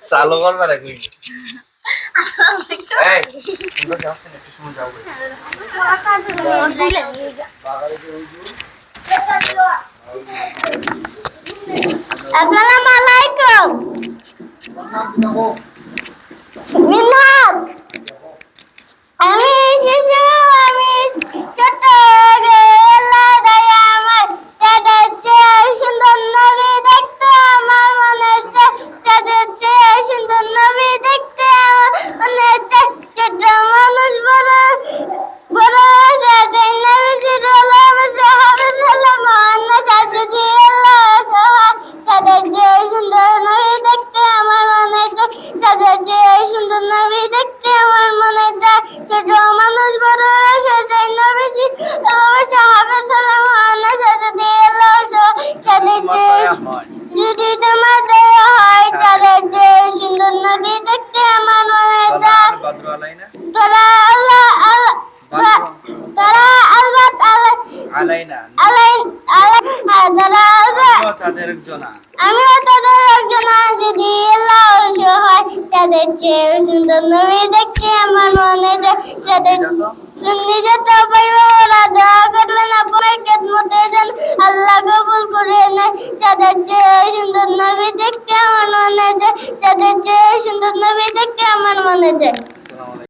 চালু করবে না কই এই তোমরা যাও না একটু সময় যাও আসসালামু আলাইকুম মিনাত আমি শিশু আমি ছোট গেলা দয়া আমার চাঁদের চেয়ে সুন্দর নবী দেখতে আমার মনে চায় চাঁদের চেয়ে সুন্দর নবী দেখতে আমার মনে চায় ছোট মানুষ বড় বড় সাথে নবীজির ভালোবাসা হবে সালামান সাথে দিয়ে সহায় চাঁদের চেয়ে সুন্দর নবী দেখতে আমার মনে চায় চাঁদের চেয়ে সুন্দর নবী দেখতে আমার মনে চায় ছোট মানুষ বড় সাথে নবীজি ভালোবাসা হবে সালামান সাথে দিয়ে চাঁদের চেয়ে যদি তোমার দয়া হয় চাঁদের চেয়ে সুন্দর নবী দেখতে আমার মনে চায় তোরা আল্লাহ তারা আলবাত আলাইনা আমিও তাদের একজন যদি আল্লাহ সহায় তাদের চেয়ে সুন্দর নবী দেখতে আমার মনে যায় তাদের নিজের পাইব ওরা দোয়া করবেন আপনার খেদমতে যেন আল্লাহ কবুল করে নেয় তাদের চেয়ে সুন্দর নবী দেখতে আমার মনে যায় তাদের চেয়ে সুন্দর নবী দেখতে আমার মনে যায়।